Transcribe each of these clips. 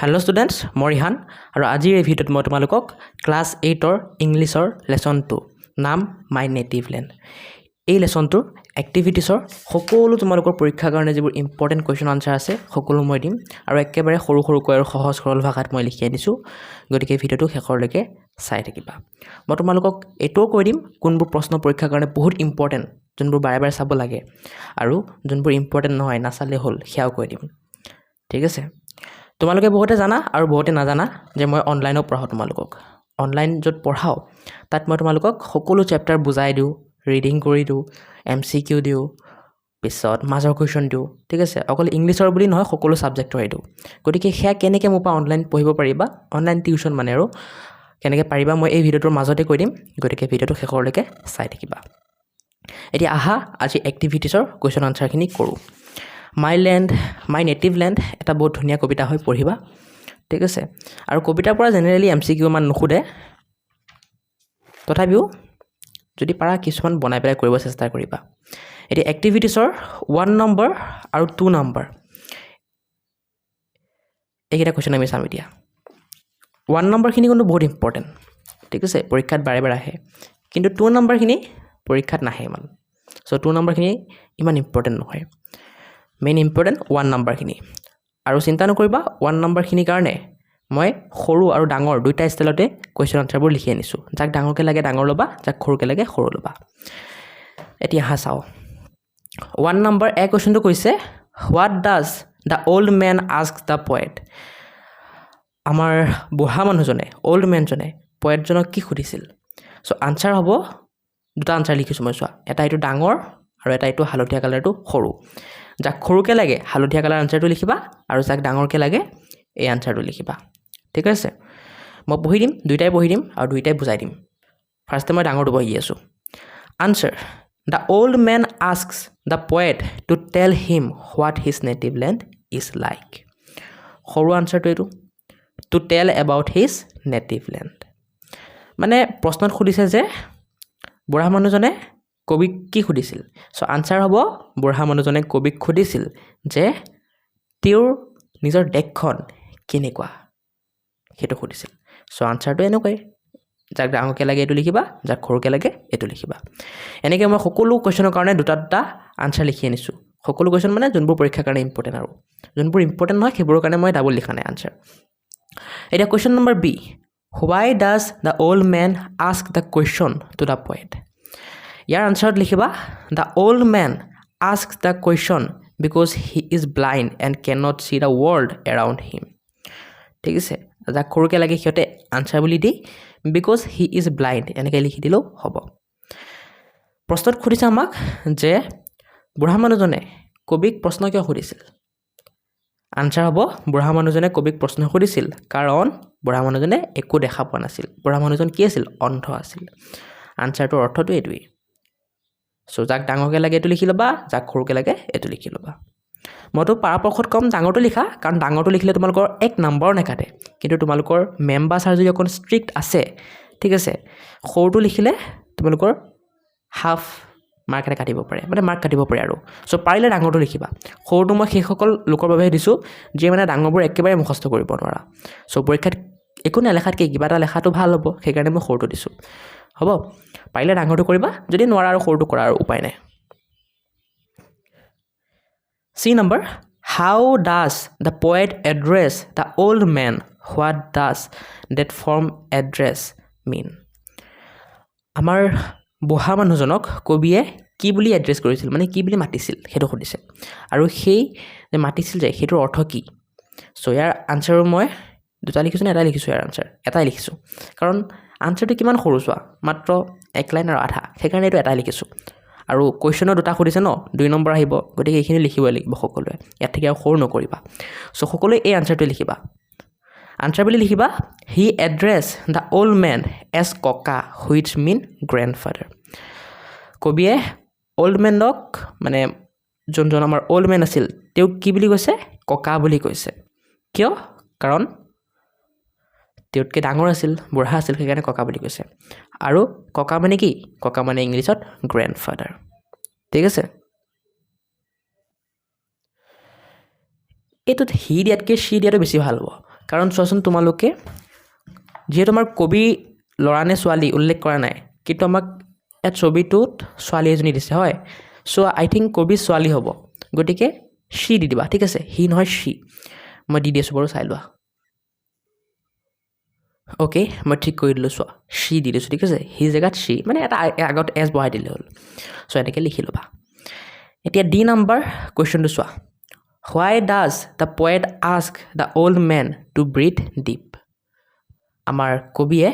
Hello' students মই ৰিহান আৰু আজিৰ এই ভিডিঅ'ত মই তোমালোকক ক্লাছ 8ৰ ইংলিছৰ লেচন 2 নাম মাই নেটিভ লেণ্ড এই লেচনটোৰ এক্টিভিটিছৰ সকলো তোমালোকৰ পৰীক্ষাৰ কাৰণে যিবোৰ ইম্পৰ্টেণ্ট কুৱেশ্যন আনচাৰ আছে সকলো মই দিম আৰু একেবাৰে সৰু সৰুকৈ আৰু সহজ সৰল ভাষাত মই লিখি আনিছোঁ গতিকে ভিডিঅ'টো শেষৰলৈকে চাই থাকিবা মই তোমালোকক এইটোও কৈ দিম কোনবোৰ প্ৰশ্ন পৰীক্ষাৰ কাৰণে বহুত ইম্পৰ্টেণ্ট যোনবোৰ বাৰে বাৰে চাব লাগে আৰু যোনবোৰ ইম্পৰ্টেণ্ট নহয় নাচালে হ'ল সেয়াও কৈ দিম ঠিক আছে তোমালোকে বহুতে জানা আৰু বহুতে নাজানা যে মই অনলাইনত পঢ়াওঁ তোমালোকক অনলাইন য'ত পঢ়াওঁ তাত মই তোমালোকক সকলো চেপ্টাৰ বুজাই দিওঁ ৰিডিং কৰি দিওঁ MCQ দিওঁ পিছত মাজৰ কুৱেশ্যন দিওঁ ঠিক আছে অকল ইংলিছৰ বুলি নহয় সকলো ছাবজেক্টৰে দিওঁ গতিকে সেয়া কেনেকৈ মোৰ পৰা অনলাইন পঢ়িব পাৰিবা অনলাইন টিউশ্যন মানে আৰু কেনেকৈ পাৰিবা মই এই ভিডিঅ'টোৰ মাজতে কৈ দিম গতিকে ভিডিঅ'টো শেষৰলৈকে চাই থাকিবা এতিয়া আহা আজি এক্টিভিটিছৰ কুৱেশ্যন আনচাৰখিনি কৰোঁ মাই নেটিভ লেণ্ড এটা বহুত ধুনীয়া কবিতা হয় পঢ়িবা ঠিক আছে আৰু কবিতাৰ পৰা জেনেৰেলি MCQ মান নুসুধে তথাপিও যদি পাৰা কিছুমান বনাই পেলাই কৰিব চেষ্টা কৰিবা এতিয়া এক্টিভিটিছৰ 1 নম্বৰ আৰু 2 নম্বৰ এইকেইটা কুৱেশ্যন আমি চাম এতিয়া 1 নম্বৰখিনি কিন্তু বহুত ইম্পৰ্টেণ্ট ঠিক আছে পৰীক্ষাত বাৰে বাৰে আহে কিন্তু 2 নম্বৰখিনি পৰীক্ষাত নাহে ইমান চ' 2 নম্বৰখিনি ইমান ইম্পৰ্টেণ্ট নহয় মেইন ইম্পৰ্টেণ্ট 1 নম্বৰখিনি আৰু চিন্তা নকৰিবা 1 নম্বৰখিনিৰ কাৰণে মই সৰু আৰু ডাঙৰ দুইটা ষ্টাইলতে কুৱেশ্যন আনচাৰবোৰ লিখি আনিছোঁ যাক ডাঙৰকৈ লাগে ডাঙৰ ল'বা যাক সৰুকৈ লাগে সৰু ল'বা এতিয়া চাওঁ 1 নম্বৰ এ কুৱেশ্যনটো কৈছে what does the old man ask the poet আমাৰ বুঢ়া মানুহজনে অল্ড মেনজনে পয়েটজনক কি সুধিছিল চ' আনচাৰ হ'ব দুটা আনচাৰ লিখিছোঁ মই চোৱা এটা এইটো ডাঙৰ আৰু এটা এইটো হালধীয়া কালাৰটো সৰু যাক সৰুকৈ লাগে হালধীয়া কালাৰ আনচাৰটো লিখিবা আৰু যাক ডাঙৰকৈ লাগে এই আনচাৰটো লিখিবা ঠিক আছে মই পঢ়ি দিম দুইটাই পঢ়ি দিম আৰু দুইটাই বুজাই দিম ফাৰ্ষ্টে মই ডাঙৰটো পঢ়ি আছোঁ answer the old men asks the poet to tell him what his native land is like সৰু আনচাৰটো এইটো to tell about his native land মানে প্ৰশ্নত সুধিছে যে বুঢ়া মানুহজনে কবিক কি সুধিছিল চ' আনচাৰ হ'ব বুঢ়া মানুহজনে কবিক সুধিছিল যে তেওঁৰ নিজৰ দেশখন কেনেকুৱা সেইটো সুধিছিল চ' আনচাৰটো এনেকুৱাই যাক ডাঙৰকৈ লাগে এইটো লিখিবা যাক সৰুকৈ লাগে এইটো লিখিবা এনেকৈ মই সকলো কুৱেশ্যনৰ কাৰণে দুটা দুটা আনচাৰ লিখি আনিছোঁ সকলো কুৱেশ্যন মানে যোনবোৰ পৰীক্ষাৰ কাৰণে ইম্পৰ্টেণ্ট আৰু যোনবোৰ ইম্পৰ্টেণ্ট নহয় সেইবোৰৰ কাৰণে মই ডাবল লিখা নাই আনচাৰ এতিয়া question number b why does the old man ask the question to the poet ইয়াৰ আনচাৰত লিখিবা the old man ask the question because he is blind and can not see the world around him ঠিক আছে যাক সৰুকৈ লাগে সিহঁতে answer বুলি দি বিকজ হি ইজ ব্লাইণ্ড এনেকৈ লিখি দিলেও হ'ব প্ৰশ্নত সুধিছে আমাক যে বুঢ়া মানুহজনে কবিক প্ৰশ্ন কিয় সুধিছিল আনচাৰ হ'ব বুঢ়া মানুহজনে কবিক প্ৰশ্ন সুধিছিল কাৰণ বুঢ়া মানুহজনে একো দেখা পোৱা নাছিল বুঢ়া মানুহজন কি আছিল অন্ধ আছিল আনচাৰটোৰ অৰ্থটো এইটোৱেই চ' যাক ডাঙৰকৈ লাগে এইটো লিখি ল'বা যাক সৰুকৈ লাগে এইটো লিখি ল'বা মইতো পৰাপক্ষত কম ডাঙৰটো লিখা কাৰণ ডাঙৰটো লিখিলে তোমালোকৰ 1 নম্বৰ নাকাটে কিন্তু তোমালোকৰ মেম বা ছাৰ যদি অকণ ষ্ট্ৰিক্ট আছে ঠিক আছে সৰুটো লিখিলে তোমালোকৰ হাফ মাৰ্ক এটা কাটিব পাৰে মানে মাৰ্ক কাটিব পাৰে আৰু চ' পাৰিলে ডাঙৰটো লিখিবা সৰুটো মই সেইসকল লোকৰ বাবেহে দিছোঁ যিয়ে মানে ডাঙৰবোৰ একেবাৰে মুখস্থ কৰিব নোৱাৰা চ' পৰীক্ষাত একো নেলেখাতকৈ কিবা এটা লেখাটো ভাল হ'ব সেইকাৰণে মই সৰুটো দিছোঁ হ'ব পাৰিলে ডাঙৰটো কৰিবা যদি নোৱাৰা আৰু সৰুটো কৰা আৰু উপায় নাই C number how does the poet address the old man what does that form address mean আমাৰ বুঢ়া মানুহজনক কবিয়ে কি বুলি এড্ৰেছ কৰিছিল মানে কি বুলি মাতিছিল সেইটো সুধিছে আৰু সেই যে মাতিছিল যে সেইটোৰ অৰ্থ কি চ' ইয়াৰ আনচাৰো মই দুটা লিখিছোঁ নে এটাই লিখিছোঁ ইয়াৰ আনচাৰ এটাই লিখিছোঁ কাৰণ আনচাৰটো কিমান সৰু চোৱা মাত্ৰ 1 লাইন আৰু আধা সেইকাৰণে এইটো এটাই লিখিছোঁ আৰু কুৱেশ্যনৰ দুটা সুধিছে ন 2 নম্বৰ আহিব গতিকে এইখিনি লিখিবই লাগিব সকলোৱে ইয়াত থাকি আৰু সৰু নকৰিবা চ' সকলোৱে এই আনচাৰটো লিখিবা আনচাৰ বুলি লিখিবা he address the old man as ককা হুইচ মিন গ্ৰেণ্ডফাদাৰ কবিয়ে অল্ড মেনক মানে যোনজন আমাৰ অল্ড মেন আছিল তেওঁক কি বুলি কৈছে ককা বুলি কৈছে কিয় কাৰণ তেওঁতকৈ ডাঙৰ আছিল বুঢ়া আছিল সেইকাৰণে ককা বুলি কৈছে আৰু ককা মানে কি ককা মানে ইংলিছত গ্ৰেণ্ডফাদাৰ ঠিক আছে এইটোত হি দিয়াতকৈ সি দিয়াটো বেছি ভাল হ'ব কাৰণ চোৱাচোন তোমালোকে যিহেতু আমাৰ কবি ল'ৰা নে ছোৱালী উল্লেখ কৰা নাই কিন্তু আমাক ইয়াত ছবিটোত ছোৱালী এজনী দিছে হয় চ' আই থিংক কবি ছোৱালী হ'ব গতিকে she দি দিবা ঠিক আছে হি নহয় she মই দি দিছোঁ বাৰু চাই লোৱা অ'কে মই ঠিক কৰি দিলোঁ চোৱা she দি দিছোঁ ঠিক আছে হি জেগাত she মানে এটা আগত এছ বহাই দিলে হ'ল চ' এনেকৈ লিখি ল'বা এতিয়া ডি নাম্বাৰ কুৱেশ্যনটো চোৱা why does the poet ask the old man to breathe deep আমাৰ কবিয়ে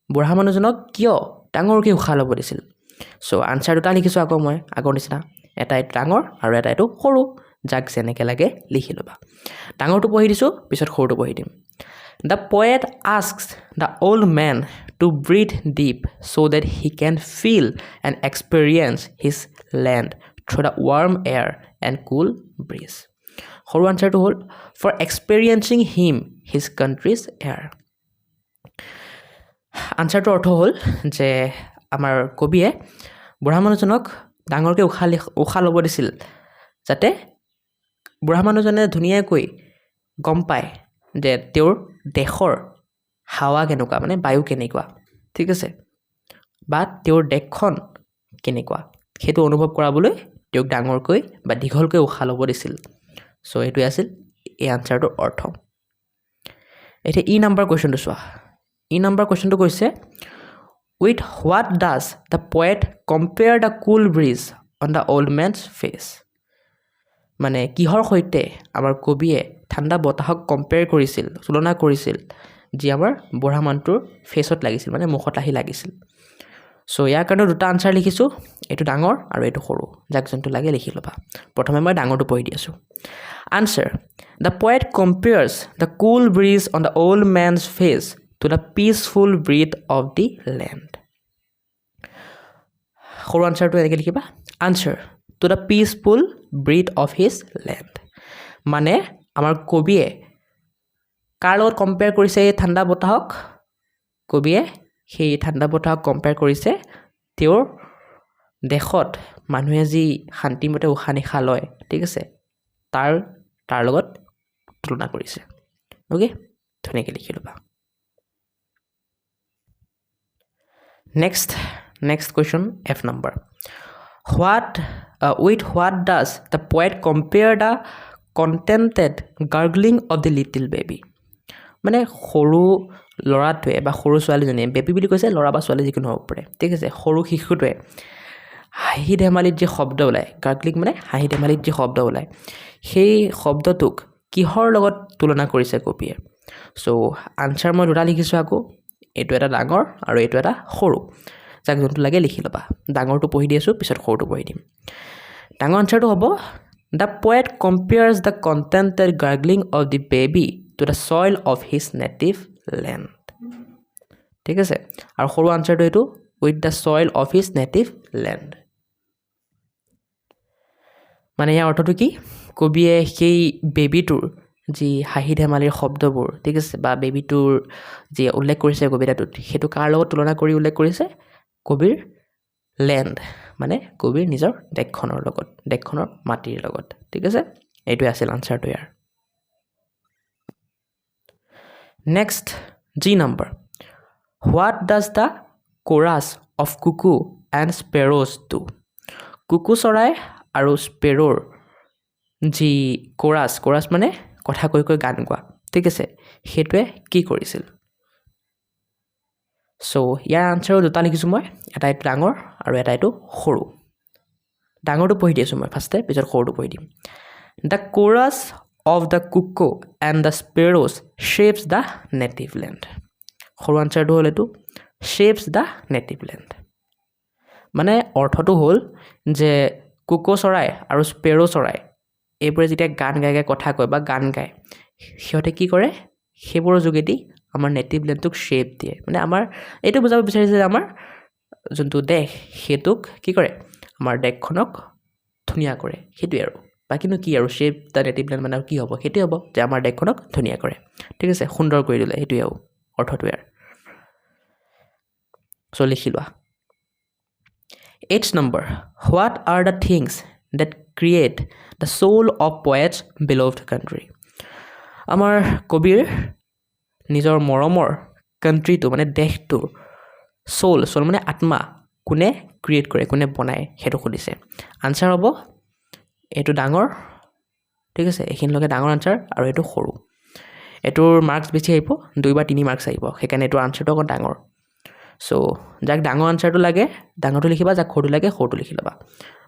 বুঢ়া মানুহজনক কিয় ডাঙৰকৈ উশাহ ল'ব দিছিল চ' আনচাৰ দুটা লিখিছোঁ আকৌ মই আগৰ নিচিনা এটা এইটো ডাঙৰ আৰু এটা এইটো সৰু যাক যেনেকৈ লাগে লিখি ল'বা ডাঙৰটো পঢ়ি দিছোঁ পিছত সৰুটো পঢ়ি দিম The poet asks the old man to breathe deep so that he can feel and experience his land through the warm air and cool breeze. সৰু আনচাৰটো হ'ল for experiencing him his country's air. আনচাৰটোৰ অৰ্থ হ'ল যে আমাৰ কবিয়ে বুঢ়া মানুহজনক ডাঙৰকৈ উশাহ ল'ব দিছিল যাতে বুঢ়া মানুহজনে ধুনীয়াকৈ গম পায় যে তেওঁৰ দেশৰ হাৱা কেনেকুৱা মানে বায়ু কেনেকুৱা ঠিক আছে বা তেওঁৰ দেশখন কেনেকুৱা সেইটো অনুভৱ কৰাবলৈ তেওঁক ডাঙৰকৈ বা দীঘলকৈ উশাহ ল'ব দিছিল চ' এইটোৱে আছিল এই আনচাৰটোৰ অৰ্থ এতিয়া ই নাম্বাৰ কুৱেশ্যনটো চোৱা ই নাম্বাৰ কুৱেশ্যনটো কৈছে with what does the poet compare the cool breeze on the old man's face মানে কিহৰ সৈতে আমাৰ কবিয়ে ঠাণ্ডা বতাহক কম্পেয়াৰ কৰিছিল তুলনা কৰিছিল যি আমাৰ বুঢ়া মানুহটোৰ ফেচত লাগিছিল মানে মুখত আহি লাগিছিল চ' ইয়াৰ কাৰণে দুটা আনচাৰ লিখিছোঁ এইটো ডাঙৰ আৰু এইটো সৰু যাক যোনটো লাগে লিখি ল'বা প্ৰথমে মই ডাঙৰটো পঢ়ি দি আছোঁ answer the poet compares the cool breeze on the old man's face to the peaceful breath of the land সৰু আনচাৰটো এনেকৈ লিখিবা answer to the peaceful breath of his land মানে আমাৰ কবিয়ে কাৰ লগত কম্পেয়াৰ কৰিছে এই ঠাণ্ডা বতাহক কবিয়ে সেই ঠাণ্ডা বতাহক কম্পেয়াৰ কৰিছে তেওঁৰ দেশত মানুহে যি শান্তিমতে উশাহ নিশাহ লয় ঠিক আছে তাৰ লগত তুলনা কৰিছে অ'কে ধুনীয়াকৈ লিখি ল'বা next question F number with what does the poet compare the contented gargling of the little baby মানে সৰু ল'ৰাটোৱে বা সৰু ছোৱালীজনীয়ে বেবী বুলি কৈছে ল'ৰা বা ছোৱালী যিকোনো হ'ব পাৰে ঠিক আছে সৰু শিশুটোৱে হাঁহি ধেমালিত যি শব্দ ওলায় গাৰ্গলিং মানে হাঁহি ধেমালিত যি শব্দ ওলায় সেই শব্দটোক কিহৰ লগত তুলনা কৰিছে কবিয়ে চ' আনচাৰ মই দুটা লিখিছোঁ আকৌ এইটো এটা ডাঙৰ আৰু এইটো এটা সৰু যাক যোনটো লাগে লিখি ল'বা ডাঙৰটো পঢ়ি দি আছোঁ পিছত সৰুটো পঢ়ি দিম ডাঙৰ আনচাৰটো হ'ব the poet compares the contented gargling of the baby to the soil of his native land ঠিক আছে আৰু সৰু আনচাৰটো এইটো with the soil of his native land মানে ইয়াৰ অৰ্থটো কি কবিয়ে সেই বেবীটোৰ যি হাঁহি ধেমালিৰ শব্দবোৰ ঠিক আছে বা বেবীটোৰ যি উল্লেখ কৰিছে কবিতাটোত সেইটো কাৰ লগত তুলনা কৰি উল্লেখ কৰিছে কবিৰ লেণ্ড মানে কবিৰ নিজৰ দেশখনৰ লগত দেশখনৰ মাটিৰ লগত ঠিক আছে এইটোৱে আছিল আনচাৰটো ইয়াৰ next g number what does the chorus of cuckoo and sparrows do cuckoo চৰাই আৰু স্পেৰ'ৰ যি কোৰাছ মানে কথা কৈ কৈ গান গোৱা ঠিক আছে সেইটোৱে কি কৰিছিল চ' ইয়াৰ আনচাৰো দুটা লিখিছোঁ মই এটা এইটো ডাঙৰ আৰু এটা এইটো সৰু ডাঙৰটো পঢ়ি দি আছোঁ মই ফাৰ্ষ্টে পিছত সৰুটো পঢ়ি দিম the chorus of the cuckoo and the sparrows shapes the native land সৰু আনচাৰটো হ'ল এইটো শ্বেপছ দ্য নেটিভ লেণ্ড মানে অৰ্থটো হ'ল যে কুকু চৰাই আৰু স্পেৰ' চৰাই এইবোৰে যেতিয়া গান গাই কথা কয় বা গান গায় সিহঁতে কি কৰে সেইবোৰৰ যোগেদি আমাৰ নেটিভ লেণ্ডটোক শ্বেপ দিয়ে মানে আমাৰ এইটো বুজাব বিচাৰিছে যে আমাৰ যোনটো দেশ সেইটোক কি কৰে আমাৰ দেশখনক ধুনীয়া কৰে সেইটোৱে আৰু বাকীনো কি আৰু শ্বেপ দ্য নেটিভ লেণ্ড মানে কি হ'ব সেইটোৱে হ'ব যে আমাৰ দেশখনক ধুনীয়া কৰে ঠিক আছে সুন্দৰ কৰি দিলে সেইটোৱে আৰু অৰ্থটোৱে আৰু চ' লিখি লোৱা 8 number what are the things that create the soul of poet's beloved country আমাৰ কবিৰ নিজৰ মৰমৰ কাণ্ট্ৰিটো মানে দেশটোৰ সোল মানে আত্মা কোনে ক্ৰিয়েট কৰে কোনে বনায় সেইটো সুধিছে আনসাৰ হ'ব এইটো ডাঙৰ ঠিক আছে এইখিনিলৈকে ডাঙৰ আনসাৰ আৰু এইটো সৰু এটোৰ মাৰ্কস বেছি আহিব 2 বা 3 মাৰ্কস আহিব সেইকাৰণে এটো আনসাৰটো অকণ ডাঙৰ সো যাক ডাঙৰ আনসাৰটো লাগে ডাঙৰটো লিখিবা যাক সৰুটো লাগে সৰুটো লিখি লবা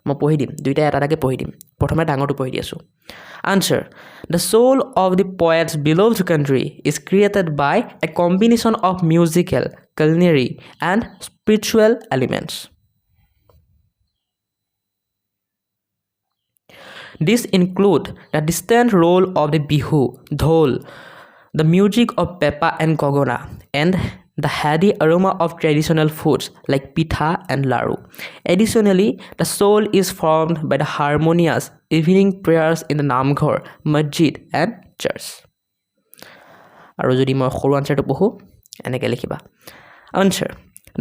মই পঢ়ি দিম দুইটা এটাকে পঢ়ি দিম প্ৰথমে ডাঙৰটো পঢ়ি দিছো Answer. The soul of the poet's beloved country is created by a combination of musical, culinary, and spiritual elements. These include the distinct role of the bihu, dhol, the music of pepa and gogona, and the heady aroma of traditional foods like pitha and laru. Additionally, the soul is formed by the harmonious evening prayers in the namghar, masjid, and church. আৰু যদি মই সৰু আনসাৰটো পঢ়ো এনেকৈ লিখিবা Answer.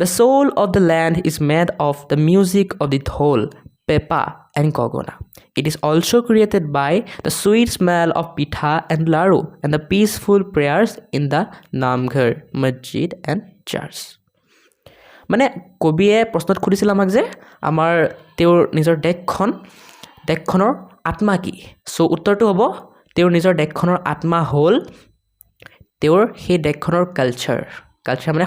The soul of the land is made of the music of the dhol, pepa, and gogona. It is also created by the sweet smell of pitha and laru and the peaceful prayers in the namghar, masjid, and church. মানে কবিয়ে প্ৰশ্নত খুদিছিল আমাক যে আমাৰ তেওঁৰ নিজৰ দেশখনৰ আত্মা কি সো উত্তৰটো হ'ব তেওঁৰ নিজৰ দেশখনৰ আত্মা হ'ল তেওঁৰ সেই দেশখনৰ কালচাৰ মানে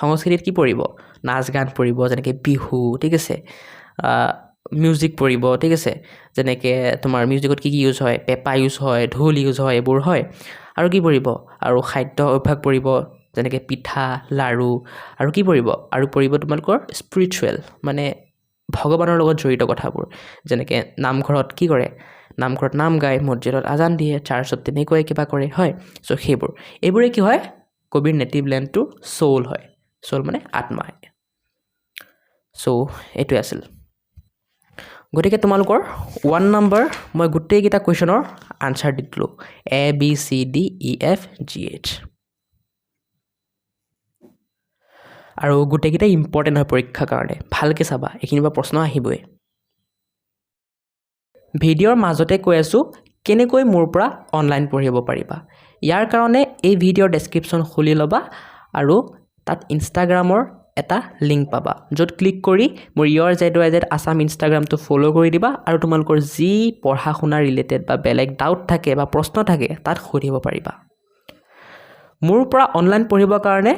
সংস্কৃতিত কি পৰিব নাচ গান পৰিব যেনেকৈ বিহু ঠিক আছে মিউজিক পৰিব ঠিক আছে যেনেকৈ তোমাৰ মিউজিকত কি ইউজ হয় পেপা ইউজ হয় ঢোল ইউজ হয় এইবোৰ হয় আৰু কি পৰিব আৰু খাদ্য অভ্যাস পৰিব যেনেকৈ পিঠা লাৰু আৰু কি পৰিব আৰু পৰিব তোমালোকৰ স্পিৰিচুৱেল মানে ভগৱানৰ লগত জড়িত কথাবোৰ যেনেকৈ নামঘৰত কি কৰে নামঘৰত নাম গায় মছজিদত আজান দিয়ে চাৰ্চত তেনেকৈ কিবা কৰে হয় সো এইবোৰে কি হয় কবিৰ নেটিভ লেণ্ডটো সোল হয় সোল মানে আত্মা সো এইটোৱে আছিল গতিকে তোমালোকৰ 1 নম্বৰ মই গোটেইকেইটা কুৱেশ্যনৰ আনসাৰ দি দিলোঁ A B C D E F G H আৰু গোটেইকেইটা ইম্পৰ্টেণ্ট হয় পৰীক্ষাৰ কাৰণে ভালকৈ চাবা এইখিনিৰ পৰা প্ৰশ্ন আহিবই ভিডিঅ'ৰ মাজতে কৈ আছোঁ কেনেকৈ মোৰ পৰা অনলাইন পঢ়িব পাৰিবা ইয়াৰ কাৰণে এই ভিডিঅ'ৰ ডেছক্ৰিপশ্যন খুলি ল'বা আৰু তাত ইনষ্টাগ্ৰামৰ এটা লিংক পাবা য'ত ক্লিক কৰি মোৰ YourZYZ আসাম ইনষ্টাগ্ৰামটো ফ'ল' কৰি দিবা আৰু তোমালোকৰ যি পঢ়া শুনা ৰিলেটেড বা বেলেগ ডাউট থাকে বা প্ৰশ্ন থাকে তাত সুধিব পাৰিবা মোৰ পৰা অনলাইন পঢ়িবৰ কাৰণে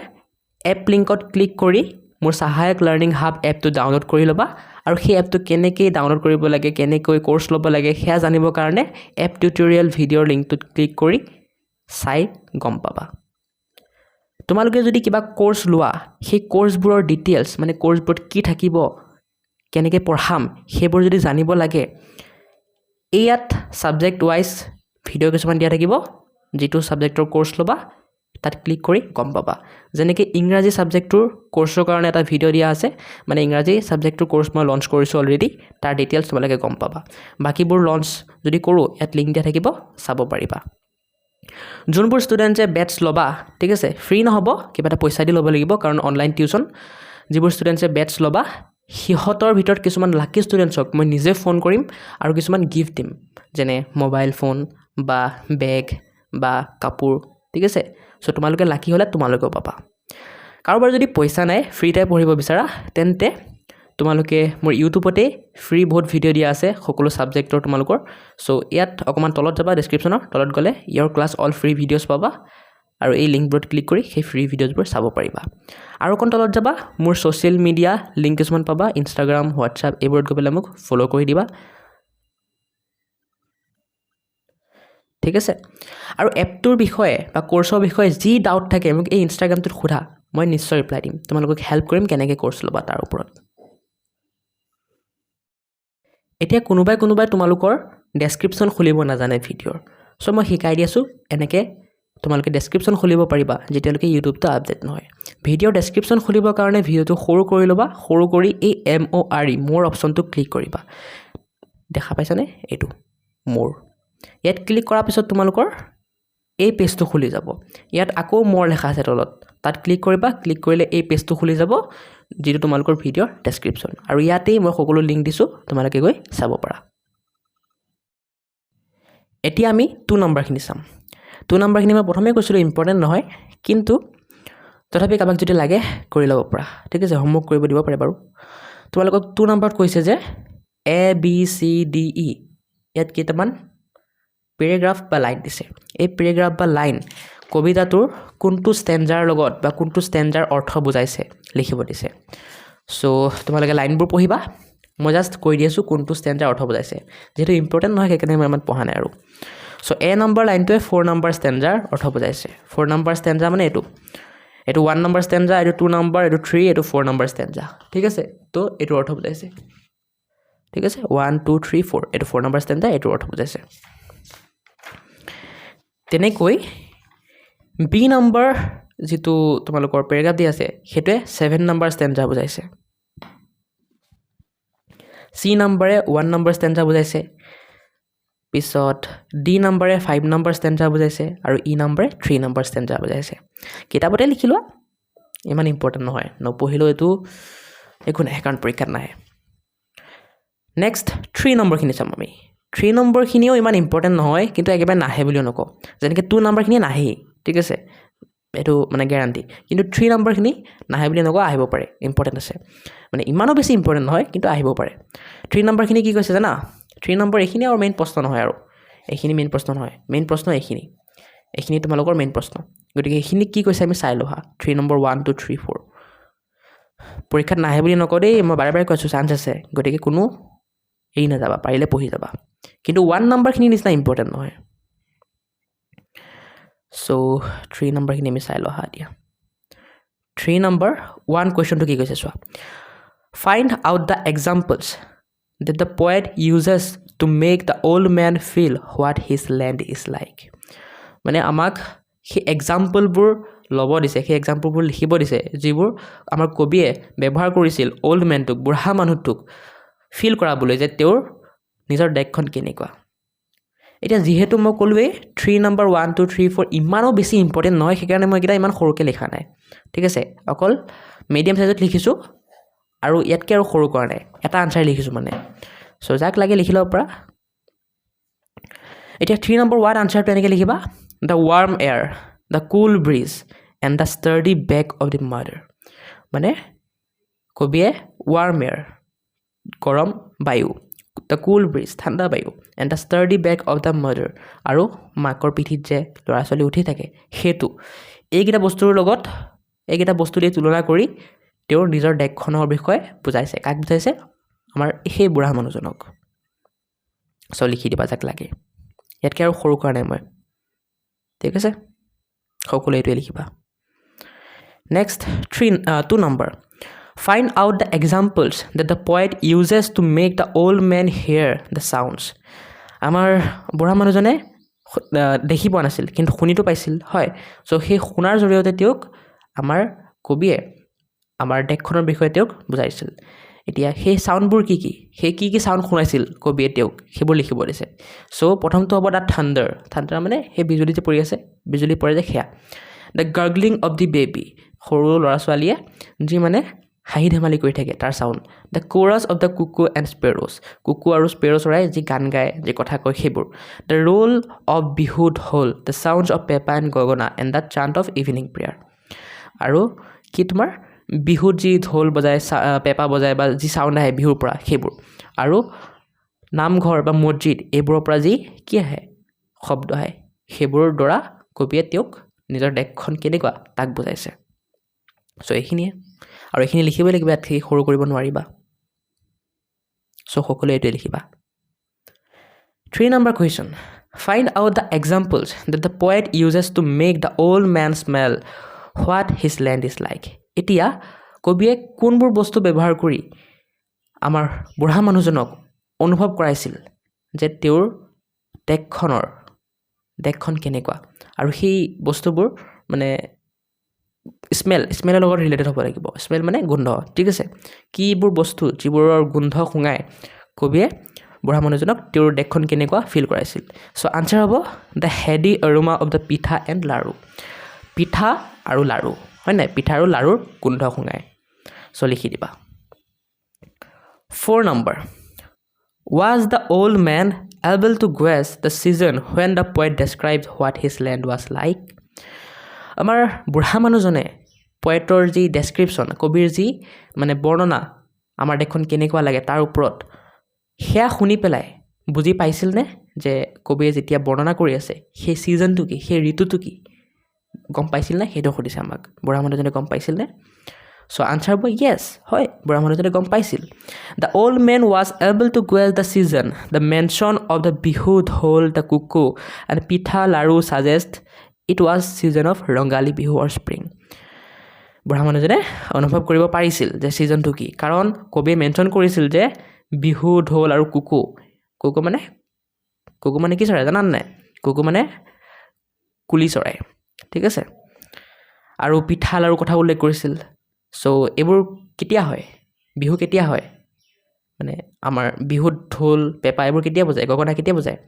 এপ লিংকত ক্লিক কৰি মোৰ সহায়ক লাৰ্ণিং হাব এপটো ডাউনলোড কৰি ল'বা আৰু সেই এপটো কেনেকৈ ডাউনলোড কৰিব লাগে কেনেকৈ কোৰ্চ ল'ব লাগে সেয়া জানিবৰ কাৰণে এপ টিউটৰিয়েল ভিডিঅ'ৰ লিংকটোত ক্লিক কৰি চাই গম পাবা তোমালোকে যদি কিবা কোৰ্চ লোৱা সেই কোৰ্চবোৰৰ ডিটেইলছ মানে কোৰ্চবোৰত কি থাকিব কেনেকৈ পঢ়াম সেইবোৰ যদি জানিব লাগে ইয়াত সাবজেক্ট ওয়াইজ ভিডিঅ' কিছুমান দিয়া থাকিব যিটো সাবজেক্টৰ কোৰ্চ ল'বা তাত ক্লিক কৰি গম পাবা যেনেকৈ ইংৰাজী সাবজেক্টৰ কোৰ্চৰ কাৰণে এটা ভিডিঅ' দিয়া আছে মানে ইংৰাজী সাবজেক্টৰ কোৰ্চ মই লঞ্চ কৰিছোঁ অলৰেডি তাৰ ডিটেইলছ তোমালোকে গম পাবা বাকিবোৰ লঞ্চ যদি কৰোঁ ইয়াত লিংক দিয়া থাকিব চাব পাৰিবা যোনবোৰ ষ্টুডেণ্টে বেটছ ল'বা ঠিক আছে ফ্ৰী নহ'ব কিবা এটা পইচা দি ল'ব লাগিব কাৰণ অনলাইন টিউশ্যন যিবোৰ ষ্টুডেণ্টে বেটছ ল'বা সিহঁতৰ ভিতৰত কিছুমান লাকি ষ্টুডেণ্টছক মই নিজে ফোন কৰিম আৰু কিছুমান গিফ্ট দিম যেনে মোবাইল ফোন বা বেগ বা কাপোৰ ঠিক আছে সো তোমালোকে লাকি হ'লে তোমালোকেও পাবা কাৰোবাৰ যদি পইচা নাই ফ্ৰীতে পঢ়িব বিচাৰা তেন্তে তোমালোকে মোৰ ইউটিউবতে ফ্ৰী বহুত ভিডিঅ' দিয়া আছে সকলো সাবজেক্টৰ তোমালোকৰ সো ইয়াত অকমান তলত যাবা ডেছক্ৰিপশ্যনৰ তলত গ'লে ইয়ৰ ক্লাছ অল ফ্ৰী ভিডিঅ'ছ পাবা আৰু এই লিংকবোৰত ক্লিক কৰি সেই ফ্ৰী ভিডিঅ'ছবোৰ চাব পাৰিবা আৰু অকণ তলত যাবা মোৰ ছ'চিয়েল মিডিয়া লিংক কিছুমান পাবা ইনষ্টাগ্ৰাম হোৱাটছআপ এইবোৰত গৈ পেলাই মোক ফ'ল' কৰি দিবা ঠিক আছে আৰু এপটোৰ বিষয়ে বা কোৰ্চৰ বিষয়ে যি ডাউট থাকে মোক এই ইনষ্টাগ্ৰামটোত সোধা মই নিশ্চয় ৰিপ্লাই দিম তোমালোকক হেল্প কৰিম কেনেকৈ কোৰ্চ ল'বা তাৰ ওপৰত এতিয়া কোনোবাই তোমালোকৰ ডেছক্ৰিপশ্যন খুলিব নাজানে ভিডিঅ'ৰ সো মই শিকাই দি আছোঁ এনেকৈ তোমালোকে ডেছক্ৰিপশ্যন খুলিব পাৰিবা যেতিয়ালৈকে ইউটিউবটো আপডেট নহয় ভিডিঅ'ৰ ডেছক্ৰিপশ্যন খুলিবৰ কাৰণে ভিডিঅ'টো সৰু কৰি ল'বা সৰু কৰি এই MORE মোৰ অপশ্যনটো ক্লিক কৰিবা দেখা পাইছানে এইটো মোৰ ইয়াত ক্লিক কৰাৰ পিছত তোমালোকৰ এই পেজটো খুলি যাব ইয়াত আকৌ মোৰ লেখা আছে তলত তাত ক্লিক কৰিবা ক্লিক কৰিলে এই পেজটো খুলি যাব যেটো তোমালোকৰ ভিডিঅ'ৰ ডেছক্ৰিপশ্যন আৰু ইয়াতেই মই সকলো লিংক দিছোঁ তোমালোকে গৈ চাব পাৰা এতিয়া আমি 2 নম্বৰখিনি চাম 2 নম্বৰখিনি মই প্ৰথমে কৈছিলোঁ ইম্পৰ্টেণ্ট নহয় কিন্তু তথাপি কাবাক যদি লাগে কৰি ল'ব পৰা ঠিক আছে হোমৱৰ্ক কৰিব দিব পাৰে বাৰু তোমালোকক 2 নম্বৰত কৈছে যে A B C D E ইয়াত কেইটামান পেৰাগ্ৰাফ বা লাইন দিছে এই পেৰাগ্ৰাফ বা লাইন কবিতাটোৰ কোনটো ষ্টেঞ্জাৰ লগত বা কোনটো ষ্টেঞ্জাৰ অৰ্থ বুজাইছে লিখিব দিছে সো তোমালোকে লাইনবোৰ পঢ়িবা মই জাস্ট কৈ দি আছোঁ কোনটো ষ্টেঞ্জাৰ অৰ্থ বুজাইছে যেহেতু ইম্পৰ্টেণ্ট নহয় সেইকাৰণে মই ইমান পঢ়া নাই আৰু সো A নম্বৰ লাইনটোৱে 4 নম্বৰ ষ্টেঞ্জাৰ অৰ্থ বুজাইছে 4 নম্বৰ ষ্টেঞ্জাৰ মানে এইটো 1 নম্বৰ ষ্টেঞ্জা এইটো 2 নম্বৰ এইটো 3 এইটো 4 নম্বৰ ষ্টেঞ্জা ঠিক আছে তো এইটো অৰ্থ বুজাইছে ঠিক আছে 1 2 3 4 এইটো 4 নম্বৰ ষ্টেঞ্জা এইটো অৰ্থ বুজাইছে তেনেকৈ বি নম্বৰ যেটো তোমালোকৰ পেৰাগ্ৰাফ দি আছে হেতুৱে 7 নম্বৰ ষ্টেঞ্জা বুজাইছে সি নম্বৰে 1 নম্বৰ ষ্টেঞ্জা বুজাইছে পিছত ডি নম্বৰে 5 নম্বৰ ষ্টেঞ্জা বুজাইছে আৰু ই নম্বৰে 3 নম্বৰ ষ্টেঞ্জা বুজাইছে কিতাপতে লিখিলো ইমান ইম্পৰ্টেণ্ট নহয় নপঢ়িলো এটো একো নাই কাৰণ পৰীক্ষাত নাহে নেক্সট 3 নম্বৰখিনি চাম আমি 3 নম্বৰখিনিও ইমান ইম্পৰ্টেণ্ট নহয় কিন্তু একেবাৰে নাহে বুলিও নকওঁ যেনেকৈ 2 নম্বৰখিনি নাহে ঠিক আছে এটো মানে গ্যাৰান্টি কিন্তু 3 নম্বৰখিনি নাহে বুলি নকওঁ আহিব পাৰে ইম্পৰ্টেণ্ট আছে মানে ইমানো বেছি ইম্পৰ্টেণ্ট নহয় কিন্তু আহিব পাৰে 3 নম্বৰখিনি কি কৈছে জানা 3 নম্বৰ এইখিনি আৰু মেইন প্ৰশ্ন নহয় আৰু এইখিনি মেইন প্ৰশ্ন নহয় মেইন প্ৰশ্ন এইখিনি তোমালোকৰ মেইন প্ৰশ্ন গতিকে এইখিনি কি কৈছে আমি চাই লহা 3 নম্বৰ 1 2 3 4 পৰীক্ষাত নাহে বুলি নকওঁ দেই মই বাৰে বাৰে কৈছো চান্স আছে গতিকে কোনো এই না যাবা পাৰিলে পঢ়ি যাবা কিন্তু 1 নম্বৰখিনি নিচিনা ইম্পৰ্টেণ্ট নহয় সো 3 নম্বৰখিনি আমি চাই লহা দিয়া 3 নম্বৰ 1 কোৱেশ্চনটো কি কৈছে চোৱা find out the examples that the poet uses to make the old man feel what his land is like মানে আমাক সেই এক্সাম্পলবোৰ ল'ব দিছে সেই এক্সাম্পলবোৰ লিখিব দিছে যিবোৰ আমাৰ কবিয়ে ব্যৱহাৰ কৰিছিল ওল্ড মেনটোক বুঢ়া মানুহটোক ফিল কৰাবলৈ যে তেওঁৰ নিজৰ দেশখন কেনেকুৱা এতিয়া যেহেতু মই ক'লোৱে 3 নম্বৰ 1 2 3 4 ইমানো বেছি ইম্পৰ্টেণ্ট নহয় সেইকাৰণে মই এটা ইমান সৰুকৈ লিখা নাই ঠিক আছে অকল মিডিয়াম সাইজত লিখিছো আৰু ইয়াতকৈ আৰু সৰু কৰা নাই এটা আনসাৰ লিখিছো মানে সো যাক লাগে লিখি ল'ব পৰা এতিয়া 3 নম্বৰ 1 আনসাৰটো এনেকৈ লিখিবা the warm air the cool breeze and the sturdy back of the mother মানে কবিয়ে warm air গৰম বায়ু the cool breeze ঠাণ্ডা বায়ু and the sturdy back of the mother আৰু মাকৰ পিঠিত যে ল'ৰা ছোৱালী উঠি থাকে হেতু এইকেইটা বস্তুৰ লগত এইকেইটা বস্তু দি তুলনা কৰি তেওঁৰ নিজৰ দেশখনৰ বিষয়ে বুজাইছে কাক বুজাইছে আমাৰ সেই বুঢ়া মানুহজনক সো লিখি দিবা যাক লাগে ইয়াতকৈ আৰু সৰু কৰা নাই মই ঠিক আছে সকলো এইটোৱে লিখিবা next 2 number find out the examples that the poet uses to make the old man hear the sounds আমাৰ বুঢ়া মানুহজনে দেখি পোৱা নাছিল কিন্তু শুনিটো পাইছিল হয় সো সেই শুনাৰ জৰিয়তে তেওঁক আমাৰ কবিয়ে আমাৰ দেশখনৰ বিষয়ে তেওঁক বুজাইছিল এতিয়া সেই সাউণ্ডবোৰ কি সাউণ্ড শুনাইছিল কবিয়ে তেওঁক সেইবোৰ লিখিব দিছে সো প্ৰথমটো হ'ব দা থান্ডাৰ মানে সেই বিজুলী যে পৰি আছে বিজুলী পৰে যে খেয়া the gargling of the baby সৰু ল'ৰা ছোৱালীয়ে যি মানে হাঁহি ধেমালি কৰি থাকে তাৰ sound the chorus of the cuckoo and স্পেৰ'ছ কুকু আৰু স্পেৰ' চৰাই যি গান গায় যি কথা কয় সেইবোৰ দ্য ৰোল অফ বিহু ঢোল দ্য চাউণ্ডছ অফ পেপা এণ্ড গগনা and the chant of evening prayer আৰু কি তোমাৰ বিহুত যি ঢোল বজায় পেপা বজায় বা যি সাউণ্ড আহে বিহুৰ পৰা সেইবোৰ আৰু নামঘৰ বা মছজিদ এইবোৰৰ পৰা যি কি আহে শব্দ আহে সেইবোৰৰ দ্বাৰা কবিয়ে তেওঁক নিজৰ দেশখন কেনেকুৱা তাক বুজাইছে সো এইখিনিয়ে আৰু এইখিনি লিখিবই লাগিব ইয়াত সৰু কৰিব নোৱাৰিবা সো সকলোৱে এইটোৱে লিখিবা 3 number question find out the examples that the poet uses to make the old man smell what his land is like এতিয়া কবিয়ে কোনবোৰ বস্তু ব্যৱহাৰ কৰি আমাৰ বুঢ়া মানুহজনক অনুভৱ কৰাইছিল যে তেওঁৰ দেশখন কেনেকুৱা আৰু সেই বস্তুবোৰ মানে স্মেলৰ লগত ৰিলেটেড হ'ব লাগিব স্মেল মানে গোন্ধ ঠিক আছে কিবোৰ বস্তু যিবোৰৰ গোন্ধ শুঙাই কবিয়ে বুঢ়া মানুহজনক তেওঁৰ দেশখন কেনেকুৱা ফিল কৰাইছিল সো আনসাৰ হ'ব দ্য হেডি এৰোমা অফ দ্য পিঠা এণ্ড লাৰু পিঠা আৰু লাৰু হয় নাই পিঠা আৰু লাৰুৰ গোন্ধ শুঙাই সো লিখি দিবা 4 number was the old man able to guess the season when the poet describes what his land was like? আমাৰ বুঢ়া মানুহজনে পয়েটৰ যি ডেছক্ৰিপশ্যন কবিৰ যি মানে বৰ্ণনা আমাৰ দেশখন কেনেকুৱা লাগে তাৰ ওপৰত সেয়া শুনি পেলাই বুজি পাইছিল নে যে কবিয়ে যেতিয়া বৰ্ণনা কৰি আছে সেই ছিজনটো কি সেই ঋতুটো কি গম পাইছিল নে সেইটো সুধিছে আমাক বুঢ়া মানুহজনে গম পাইছিল নে So answer boy yes hoy বুঢ়া মানুহজনে গম পাইছিল The old man was able to guess the season The mention of the bihu dhol the kuku and pitha laru suggest it was season of Rongali bihu or spring বুঢ়া মানুহজনে অনুভৱ কৰিব পাৰিছিল যে ছিজনটো কি কাৰণ কবিয়ে মেনশ্যন কৰিছিল যে বিহু ঢোল আৰু কুকু মানে কি চৰাই জানান নাই কুকু মানে কুলি চৰাই ঠিক আছে আৰু পিঠা লাৰু কথা উল্লেখ কৰিছিল সো এইবোৰ কেতিয়া হয় বিহু কেতিয়া হয় মানে আমাৰ বিহুত ঢোল পেপা এইবোৰ কেতিয়া বজায় গগনা কেতিয়া বজায়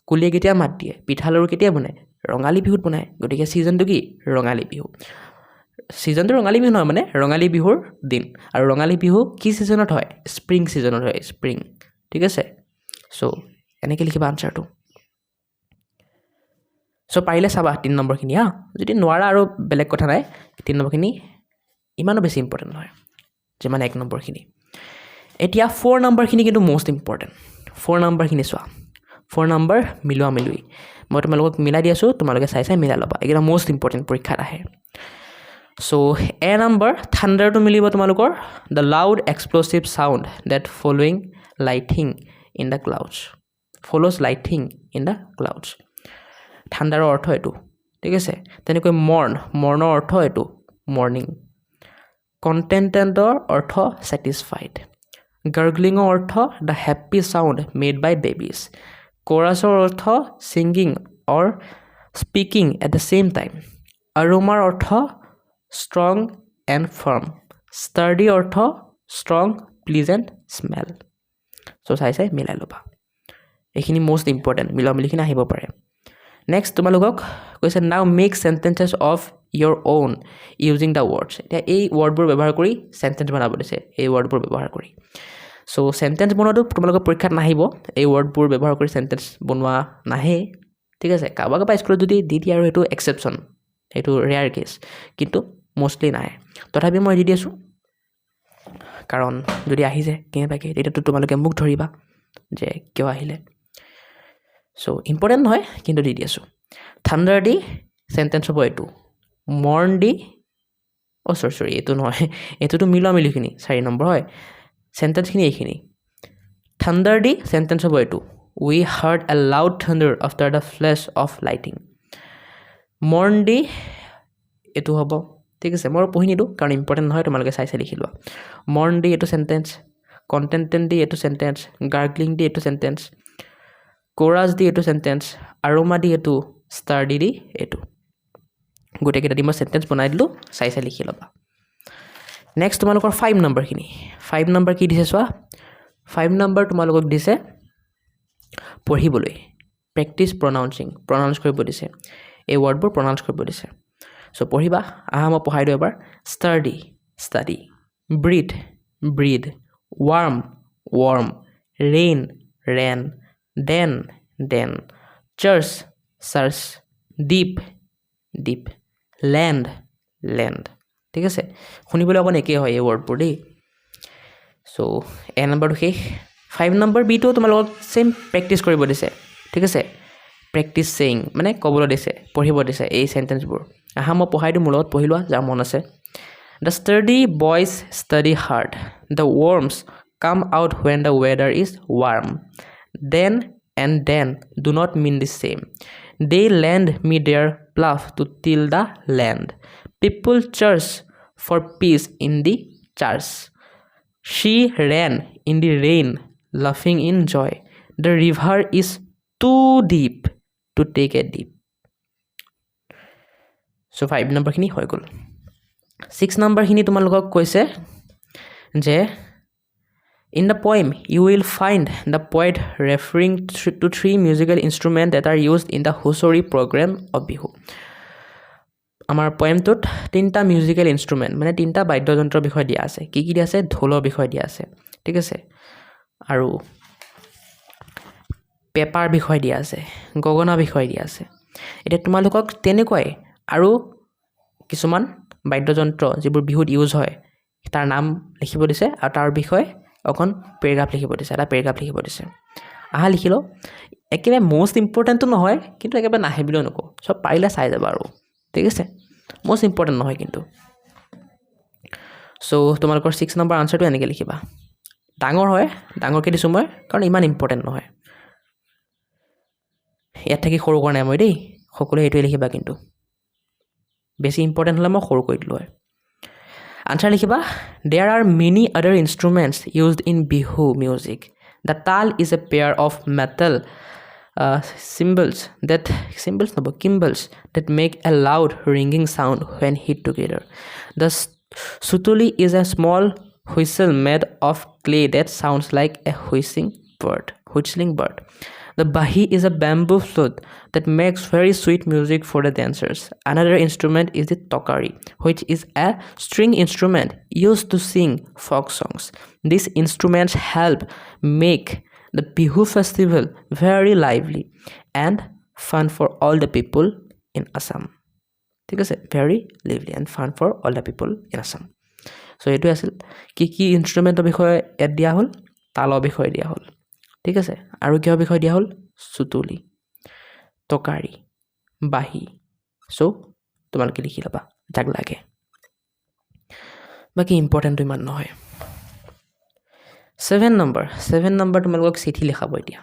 কুলিয়ে কেতিয়া মাত দিয়ে পিঠা লাৰু কেতিয়া বনায় ৰঙালী বিহুত বনায় গতিকে ছিজনটো কি ৰঙালী বিহু ছিজনটো ৰঙালী বিহু নহয় মানে ৰঙালী বিহুৰ দিন আৰু ৰঙালী বিহু কি ছিজনত হয় স্প্ৰিং ছিজনত হয় স্প্ৰিং ঠিক আছে সো এনেকৈ লিখিবা আনচাৰটো সো পাৰিলে চাবা 3 নম্বৰখিনি হা যদি নোৱাৰা আৰু বেলেগ কথা নাই 3 নম্বৰখিনি ইমানো বেছি ইম্পৰ্টেণ্ট নহয় যিমান 1 নম্বৰখিনি এতিয়া 4 নম্বৰখিনি কিন্তু মোষ্ট ইম্পৰ্টেণ্ট 4 নম্বৰখিনি চোৱা 4 নম্বৰ মিলোৱা মিলুই মই তোমালোকক মিলাই দি আছোঁ তোমালোকে চাই মিলাই ল'বা এইকেইটা মোষ্ট ইম্পৰ্টেণ্ট পৰীক্ষাত আহে So A number thunder to milibo tumalukor the loud explosive sound that following lighting in the clouds follows lighting in the clouds thunder ortho etu ঠিক আছে তেনেকৈ morn ortho etu morning contentor ortho satisfied gurgling ortho the happy sound made by babies chorus ortho singing or speaking at the same time aroma ortho strong and firm sturdy ortho strong pleasant smell so sai milai loba ekhini most important milamilikhina ahibo pare next tumalugok koise now make sentences of your own using the words eta ei word bur ব্যবহাৰ কৰি sentence banabo dise ei word bur ব্যবহাৰ কৰি so sentence bonodu tumalugok পৰীক্ষাত নাহিব এই word bur ব্যবহাৰ কৰি sentence বনোৱা নাহে ঠিক আছে কাবাক পাই স্কুলত যদি দি দিয়া আৰু এটো exception এটো rare case কিন্তু মোস্টলি নাই তথাপি মই দি দিছো কাৰণ যদি আহি যায় কেনেবাকে এটাটো তোমালোকে মুখ ধৰিবা যে কিয় আহিলে সো ইম্পৰ্টেন্ট নহয় কিন্তু দি দিছো থান্ডাৰ দি সেন্টেন্স হ'ব এটো মৰ্ন দি সৰি এটো নহয় এটোটো মিলা মিলিখিনি 4 নম্বৰ হয় সেন্টেন্স খিনি এইখিনি থান্ডাৰ দি সেন্টেন্স হ'ব এটো we heard a loud thunder after the flash of lightning Moran দি এটো হ'ব ঠিক আছে মই পঢ়ি নিদু কাৰণ ইম্পৰ্টেন্ট নহয় তোমালোকে চাই লিখি লোৱা মৰ্ন দি এটো সেন্টেন্স কন্টেন্টেন্ট দি এটো সেন্টেন্স গাৰ্গলিং দি এটো সেন্টেন্স কোৰাছ দি এটো সেন্টেন্স আৰোমা দি এটো ষ্টাৰডি দি এটো গোটেই কেইটা দি মই সেন্টেন্স বনাই দিলো চাই লিখি ল'বা নেক্সট তোমালোকৰ 5 নম্বৰখিনি 5 নম্বৰ কি দিছে চোৱা 5 নম্বৰ তোমালোকক দিছে পঢ়িবলৈ প্ৰেক্টিস প্ৰনাউন্স কৰিব দিছে এই ওয়াৰ্ডবোৰ প্ৰনাউন্স কৰিব দিছে সো পঢ়িবা আহা মই পঢ়াই দিও এবাৰ study breathe warm rain then church deep land ঠিক আছে শুনিবলৈ অকন একে হয় এই ওয়াৰ্ডবোৰ দেই সো এ নম্বৰটো শেষ 5 নম্বৰ বি টো তোমালোকক সেম প্ৰেক্টিস কৰিব দিছে ঠিক আছে প্ৰেক্টিস সেইং মানে কবলৈ দিছে পঢ়িব দিছে এই সেন্টেন্সবোৰ আহা মই পঢ়াই দিও মূলত পঢ়ি লোৱা যাৰ মন আছে The sturdy boys study hard. The worms come out when the weather is warm. Then and then do not mean the same. They lend me their plough to till the land. People church for peace in the church. She ran in the rain, laughing in joy. The river is too deep to take a dip. So 5 number খিনি হৈ গল 6 number খিনি তোমালোকক কৈছে যে in the poem you will find the poet referring to 3 musical instruments that are used in the Husori program of Bihu আমাৰ poemটোত 3টা musical ইনস্ট্ৰুমেন্ট মানে 3টা বাদ্যযন্ত্ৰৰ বিষয় দিয়া আছে কি দিয়া আছে ঢোলৰ বিষয় দিয়া আছে ঠিক আছে আৰু পেপাৰ বিষয় দিয়া আছে গগনা বিষয় দিয়া আছে এতিয়া তোমালোকক তেনেকৈ আৰু কিছুমান বাদ্যযন্ত্ৰ যিবোৰ বিহুত ইউজ হয় তাৰ নাম লিখিব দিছে আৰু তাৰ বিষয়ে অকণ পেৰাগ্ৰাফ লিখিব দিছে এটা পেৰাগ্ৰাফ লিখিব দিছে আহা লিখি লওঁ একেবাৰে মোষ্ট ইম্পৰ্টেণ্টটো নহয় কিন্তু একেবাৰে নাহে বুলিও নকওঁ চব পাৰিলে চাই যাবা আৰু ঠিক আছে মোষ্ট ইম্পৰ্টেণ্ট নহয় কিন্তু চ' তোমালোকৰ 6 নম্বৰ আনচাৰটো এনেকৈ লিখিবা ডাঙৰ হয় ডাঙৰকৈ দিছোঁ মই কাৰণ ইমান ইম্পৰ্টেণ্ট নহয় ইয়াত থাকি সৰু কৰা নাই মই দেই সকলোৱে এইটোৱে লিখিবা কিন্তু বেছি ইম্পৰ্টেণ্ট হ'লে মই সৰু কৰি দিলোঁ হয় আনচাৰ লিখিবা there are many other instruments used in Bihu music the tal is a pair of metal cymbals that make a loud ringing sound when hit together. The sutuli is a small whistle made of clay that sounds like a whistling bird. The bahi is a bamboo flute that makes very sweet music for the dancers. Another instrument is the tokari, which is a string instrument used to sing folk songs. These instruments help make the Bihu festival very lively and fun for all the people in Assam. ঠিক আছে very lively and fun for all the people in Assam. So এইটো আছিল কি ইনষ্ট্ৰুমেণ্টৰ বিষয়ে ইয়াত দিয়া হ'ল তালৰ বিষয়ে দিয়া হ'ল ঠিক আছে আৰু কিহৰ বিষয়ে দিয়া হ'ল সুতুলি টকাৰী বাহি চ' তোমালোকে লিখি ল'বা যাক লাগে বাকী ইম্পৰ্টেণ্টটো ইমান নহয় 7 নম্বৰ তোমালোকক চিঠি লিখাব এতিয়া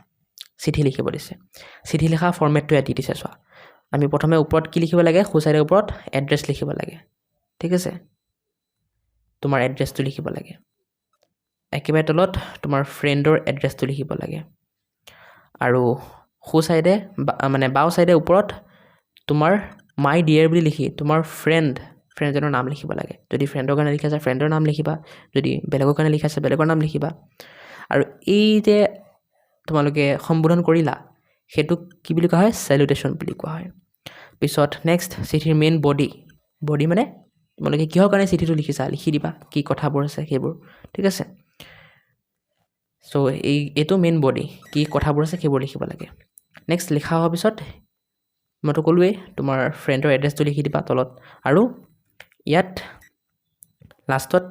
চিঠি লিখিব দিছে চিঠি লিখা ফৰ্মেটটো ইয়াত দি দিছে চোৱা আমি প্ৰথমে ওপৰত কি লিখিব লাগে সোঁ চাইডৰ ওপৰত এড্ৰেছ লিখিব লাগে ঠিক আছে তোমাৰ এড্ৰেছটো লিখিব লাগে একেবাৰে তলত তোমাৰ ফ্ৰেণ্ডৰ এড্ৰেছটো লিখিব লাগে আৰু সোঁ চাইডে মানে বাওঁ চাইডে ওপৰত তোমাৰ মাই ডিয়াৰ বুলি লিখি তোমাৰ ফ্ৰেণ্ডজনৰ নাম লিখিব লাগে যদি ফ্ৰেণ্ডৰ কাৰণে লিখাইছে ফ্ৰেণ্ডৰ নাম লিখিবা যদি বেলেগৰ কাৰণে লিখাইছে বেলেগৰ নাম লিখিবা আৰু এই যে তোমালোকে সম্বোধন কৰিলা সেইটোক কি বুলি কোৱা হয় চেলুটেশ্যন বুলি কোৱা হয় পিছত নেক্সট চিঠিৰ মেইন বডি মানে তোমালোকে কিহৰ কাৰণে চিঠিটো লিখিছা লিখি দিবা কি কথাবোৰ আছে সেইবোৰ ঠিক আছে চ' এইটো মেইন বডি কি কথাবোৰ আছে সেইবোৰ লিখিব লাগে নেক্সট লিখা হোৱাৰ পিছত মইতো ক'লোৱেই তোমাৰ ফ্ৰেণ্ডৰ এড্ৰেছটো লিখি দিবা তলত আৰু ইয়াত লাষ্টত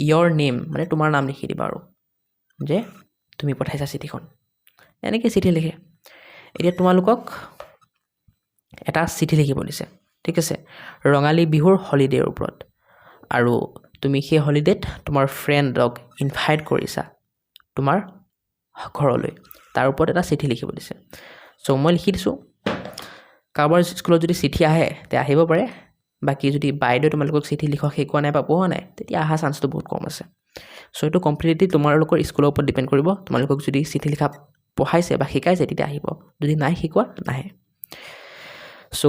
ইয়ৰ নেম মানে তোমাৰ নাম লিখি দিবা আৰু যে তুমি পঠাইছা চিঠিখন এনেকৈ চিঠি লিখে এতিয়া তোমালোকক এটা চিঠি লিখিব দিছে ঠিক আছে ৰঙালী বিহুৰ হলিডেৰ ওপৰত আৰু তুমি সেই হলিডেত তোমাৰ ফ্ৰেণ্ডক ইনভাইট কৰিছা তোমাৰ ঘৰলৈ তাৰ ওপৰত এটা চিঠি লিখিব দিছে চ' মই লিখি দিছোঁ কাৰোবাৰ স্কুলত যদি চিঠি আহে তে আহিব পাৰে বাকী যদি বাইদেউ তোমালোকক চিঠি লিখা শিকোৱা নাই বা পঢ়োৱা নাই তেতিয়া অহা চান্সটো বহুত কম আছে চ' এইটো কমপ্লিটলি তোমালোকৰ স্কুলৰ ওপৰত ডিপেণ্ড কৰিব তোমালোকক যদি চিঠি লিখা পঢ়াইছে বা শিকাইছে তেতিয়া আহিব যদি নাই শিকোৱা নাহে চ'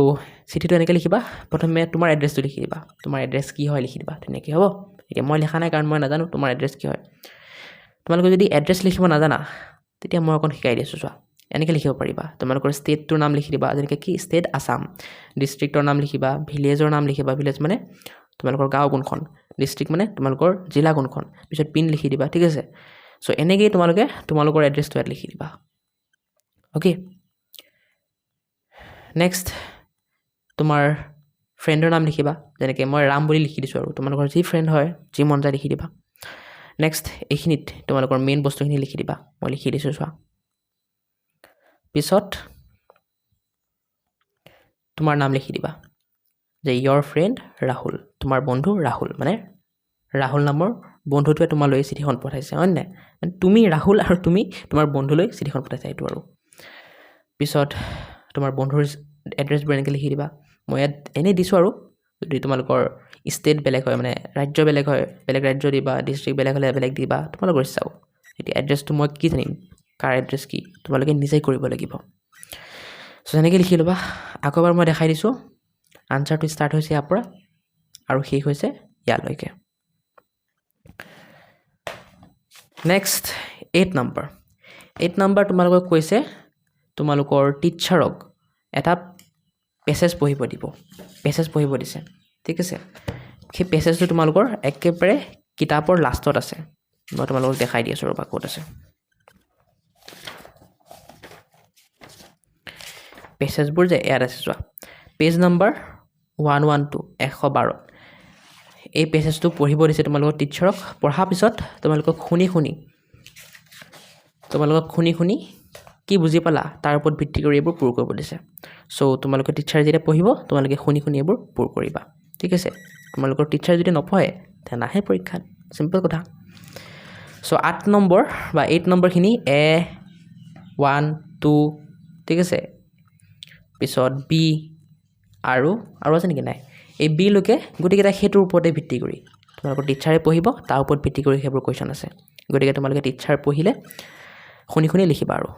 চিঠিটো এনেকৈ লিখিবা প্ৰথমে তোমাৰ এড্ৰেছটো লিখি দিবা তোমাৰ এড্ৰেছ কি হয় লিখি দিবা তেনেকৈ হ'ব এতিয়া মই লিখা নাই কাৰণ মই নাজানো তোমাৰ এড্ৰেছ কি হয় তোমালোকে যদি এড্ৰেছ লিখিব নাজানা তেতিয়া মই অকণ শিকাই দিছোঁ চোৱা এনেকৈ লিখিব পাৰিবা তোমালোকৰ ষ্টেটটোৰ নাম লিখি দিবা যেনেকৈ কি ষ্টেট আছাম ডিষ্ট্ৰিক্টৰ নাম লিখিবা ভিলেজৰ নাম লিখিবা ভিলেজ মানে তোমালোকৰ গাঁও কোনখন ডিষ্ট্ৰিক্ট মানে তোমালোকৰ জিলা কোনখন পিছত পিন লিখি দিবা ঠিক আছে চ' এনেকৈয়ে তোমালোকে তোমালোকৰ এড্ৰেছটো ইয়াত লিখি দিবা অ'কে নেক্সট তোমাৰ ফ্ৰেণ্ডৰ নাম লিখিবা যেনেকৈ মই ৰাম বুলি লিখি দিছোঁ আৰু তোমালোকৰ যি ফ্ৰেণ্ড হয় যি মন যায় লিখি দিবা নেক্সট এইখিনিত তোমালোকৰ মেইন বস্তুখিনি লিখি দিবা মই লিখি দিছোঁ চোৱা পিছত তোমাৰ নাম লিখি দিবা যে ইয়ৰ ফ্ৰেণ্ড ৰাহুল তোমাৰ বন্ধু ৰাহুল মানে ৰাহুল নামৰ বন্ধুটোৱে তোমালৈ চিঠিখন পঠাইছে হয় নাই মানে তুমি ৰাহুল আৰু তুমি তোমাৰ বন্ধুলৈ চিঠিখন পঠাইছা এইটো আৰু পিছত তোমাৰ বন্ধুৰ এড্ৰেছবোৰ এনেকৈ লিখি দিবা মই ইয়াত এনেই দিছোঁ আৰু যদি তোমালোকৰ ষ্টেট বেলেগ হয় মানে ৰাজ্য বেলেগ হয় বেলেগ ৰাজ্য দিবা ডিষ্ট্ৰিক্ট বেলেগ হ'লে বেলেগ দিবা তোমালোকৰ ইচ্ছা এতিয়া এড্ৰেছটো মই কি জানিম কাৰ এড্ৰেছ কি তোমালোকে নিজেই কৰিব লাগিব চ' এনেকৈ লিখি ল'বা আকৌ এবাৰ মই দেখাই দিছোঁ আনচাৰটো ষ্টাৰ্ট হৈছে ইয়াৰ পৰা আৰু শেষ হৈছে ইয়ালৈকে নেক্সট 8 নম্বৰ তোমালোকক কৈছে তোমালোকৰ টিচাৰক এটা পেছেজ পঢ়িব দিছে ঠিক আছে সেই পেছেজটো তোমালোকৰ একেবাৰে কিতাপৰ লাষ্টত আছে মই তোমালোকক দেখাই দি আছোঁ ৰ'বা ক'ত আছে পেছেজবোৰ যে ইয়াত আছে চোৱা পেজ নাম্বাৰ 112 112 এই পেছেজটো পঢ়িব দিছে তোমালোকৰ টিচাৰক পঢ়াৰ পিছত তোমালোকক শুনি কি বুজি পালা তাৰ ওপৰত ভিত্তি কৰি এইবোৰ পূৰ কৰিব দিছে সো তোমালোকৰ টিচাৰ যেতিয়া পঢ়িব তোমালোকে শুনি এইবোৰ পূৰ কৰিবা ঠিক আছে তোমালোকৰ টিচাৰ যদি নপঢ়ে তে নাহে পৰীক্ষাত সিম্পল কথা সো 8 নম্বৰ বা 8 নম্বৰখিনি এ 1 2 ঠিক আছে পিছত বি আৰু আছে নেকি নাই এই বি লৈকে গতিকেইটা সেইটোৰ ওপৰতে ভিত্তি কৰি তোমালোকৰ টিচাৰে পঢ়িব তাৰ ওপৰত ভিত্তি কৰি সেইবোৰ কোৱেশ্চন আছে গতিকে তোমালোকে টিচাৰ পঢ়িলে শুনি লিখিবা আৰু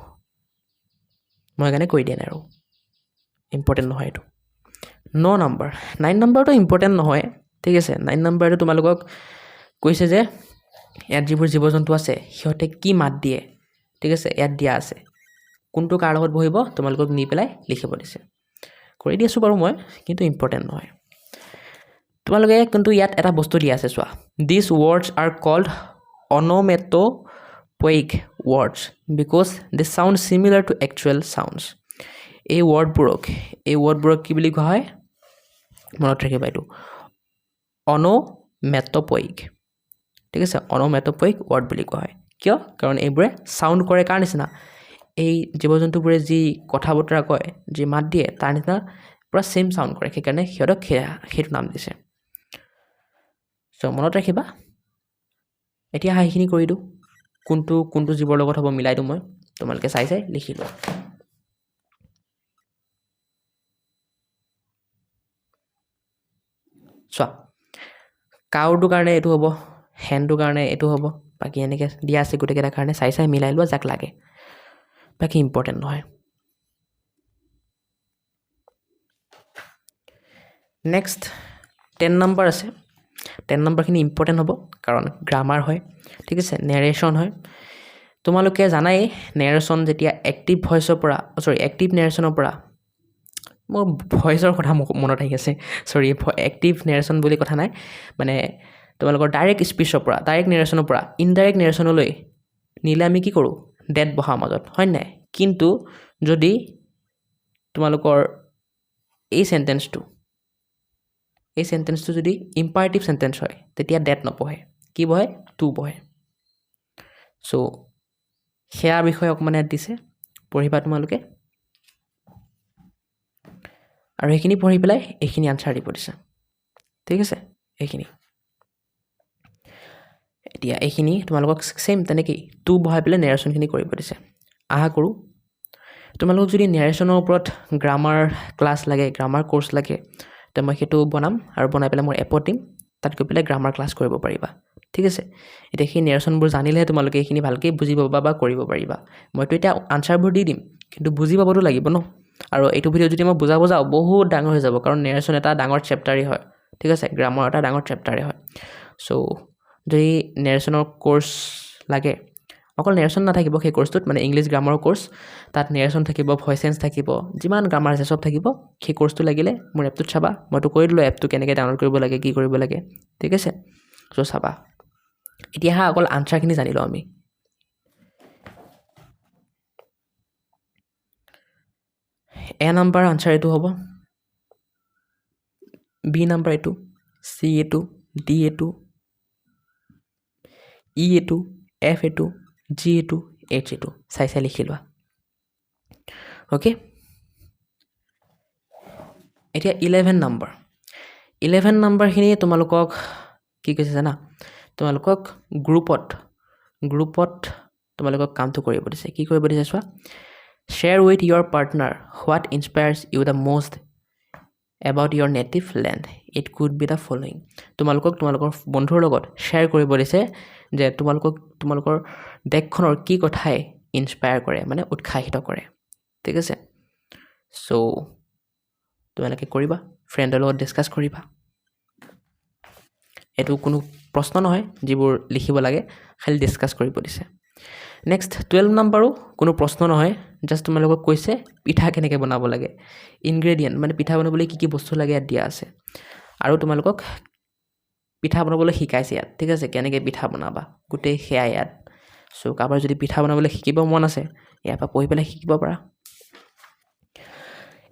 মই কাৰণে কৈ দিয়া নাই আৰু ইম্পৰ্টেণ্ট নহয় এইটো 9 নম্বৰ 9 নম্বৰটো ইম্পৰ্টেণ্ট নহয় ঠিক আছে 9 নম্বৰটো তোমালোকক কৈছে যে ইয়াত যিবোৰ জীৱ জন্তু আছে সিহঁতে কি মাত দিয়ে ঠিক আছে ইয়াত দিয়া আছে কোনটো কাৰ লগত বহিব তোমালোকক নি পেলাই লিখিব দিছে কৰি দিছো বাৰু মই কিন্তু ইম্পৰ্টেণ্ট নহয় তোমালোকে কিন্তু ইয়াত এটা বস্তু দিয়া আছে চোৱা these words are called onomatopoeic words because they sound similar to actual sounds এই ৱৰ্ডবোৰক কি বুলি কোৱা হয় মনত ৰাখিবা এইটো onomatopoeic ঠিক আছে onomatopoeic ৱৰ্ড বুলি কোৱা হয় কিয় কাৰণ এইবোৰে সাউন্ড কৰে কাৰ নিচিনা এই জীৱ জন্তুবোৰে যি কথা বতৰা কয় যি মাত দিয়ে তাৰ নিচিনা পুৰা সেম সাউন্ড কৰে সেইকাৰণে সিহঁতক সেইটো নাম দিছে সো মনত ৰাখিবা এতিয়া হাইখিনি কৰি দিও কোনটো জীৱৰ লগত হ'ব মিলাই দিও মই তোমালোকে চাই লিখি লোৱা চোৱা কাউৰটোৰ কাৰণে এইটো হ'ব হেনটোৰ কাৰণে এইটো হ'ব বাকি এনেকৈ দিয়া আছে গোটেইকেইটাৰ কাৰণে চাই মিলাই লোৱা যাক লাগে বাকি ইম্পৰ্টেণ্ট নহয় নেক্সট 10 নম্বৰ আছে 10 নম্বৰখিনি ইম্পৰ্টেণ্ট হ'ব কাৰণ গ্ৰামাৰ হয় ঠিক আছে নেৰেশ্যন হয় তোমালোকে জানাই নেৰেশ্যন যেতিয়া এক্টিভ ভয়েছৰ পৰা এক্টিভ নেৰেশ্যনৰ পৰা মোৰ ভয়েছৰ কথা মনত আহি আছে এক্টিভ নেৰেশ্যন বুলি কথা নাই মানে তোমালোকৰ ডাইৰেক্ট স্পীচৰ পৰা ডাইৰেক্ট নেৰেশ্যনৰ পৰা ইনডাইৰেক্ট নেৰেশ্যনলৈ নিলে আমি কি কৰোঁ ডেট বহাৰ মাজত হয় নাই কিন্তু যদি তোমালোকৰ এই সেন্টেন্সটো যদি ইম্পাৰেটিভ সেন্টেন্স হয় তেতিয়া ডেট নপঢ়ে কি বহে টু বহে সো সেয়া বিষয়ে অকমান ইয়াত দিছে পঢ়িবা তোমালোকে আৰু এইখিনি পঢ়ি পেলাই এইখিনি আনসাৰ দিব দিছে ঠিক আছে এইখিনি এতিয়া এইখিনি তোমালোকক সেম তেনেকৈ টু বহাই পেলাই নেৰেশ্যনখিনি কৰিব দিছে আহা কৰোঁ তোমালোকক যদি নেৰেশ্যনৰ ওপৰত গ্ৰামাৰ ক্লাছ লাগে গ্ৰামাৰ কোৰ্স লাগে তো মই সেইটো বনাম আৰু বনাই পেলাই মোৰ এপত দিম তাত গৈ পেলাই গ্ৰামাৰ ক্লাছ কৰিব পাৰিবা ঠিক আছে এতিয়া সেই নেৰেশ্যনবোৰ জানিলেহে তোমালোকে এইখিনি ভালকৈ বুজি পাবা বা কৰিব পাৰিবা মইতো এতিয়া আনসাৰবোৰ দি দিম কিন্তু বুজি পাবতো লাগিব ন আৰু এইটো ভিডিও যদি মই বুজাব যাওঁ বহুত ডাঙৰ হৈ যাব কাৰণ নেৰেশ্যন এটা ডাঙৰ চেপ্টাৰেই হয় ঠিক আছে গ্ৰামাৰ এটা ডাঙৰ চেপ্টাৰেই হয় সো যদি নেৰেশ্যনৰ কোৰ্স লাগে অকল নেৰেশ্যন নাথাকিব সেই কোৰ্সটোত মানে ইংলিছ গ্ৰামাৰৰ কোৰ্স তাত নেৰেশ্যন থাকিব ভয়েস চেঞ্জ থাকিব যিমান গ্ৰামাৰ আছে সব থাকিব সেই কোৰ্সটো লাগিলে মোৰ এপটোত চাবা মইতো কৈ দিলোঁ এপটো কেনেকৈ ডাউনলোড কৰিব লাগে কি কৰিব লাগে ঠিক আছে সো চাবা এতিয়া অকল আনসাৰখিনি জানি লওঁ আমি এ নাম্বাৰ আনসাৰ এইটো হ'ব বি নাম্বাৰ এইটো চি এইটো ডি এইটো ই এইটো এফ এইটো জি এইটো এইচ এইটো চাই লিখি লোৱা ওকে এতিয়া 11 নম্বৰখিনি তোমালোকক কি কৈছে জানা তোমালোকক গ্ৰুপত তোমালোকক কামটো কৰিব দিছে কি কৰিব দিছে চোৱা share with your partner what inspires you the most about your native land it could be the following তোমালোকৰ বন্ধুৰ লগত শ্বেয়াৰ কৰিব দিছে যে তোমালোকৰ দেশখনৰ কি কথাই ইনস্পায়াৰ কৰে মানে উৎসাহিত কৰে ঠিক আছে সো তোমালোকে কৰিবা ফ্ৰেণ্ডৰ লগত ডিসকাস কৰিবা এটো কোনো প্ৰশ্ন নহয় যিবোৰ লিখিব লাগে খালি ডিসকাস কৰিব দিছে নেক্সট 12 নম্বৰো কোনো প্ৰশ্ন নহয় জাস্ট তোমালোকক কৈছে পিঠা কেনেকৈ বনাব লাগে ইনগ্ৰেডিয়েন্ট মানে পিঠা বনাবলৈ কি বস্তু লাগে ইয়াত দিয়া আছে আৰু তোমালোকক পিঠা বনাবলৈ শিকাইছে ইয়াত ঠিক আছে কেনেকৈ পিঠা বনাবা গোটেই হেয়া ইয়াত সো কাবাৰ যদি পিঠা বনাবলৈ শিকিব মন আছে ইয়াৰ পৰা পঢ়ি পেলাই শিকিব পাৰা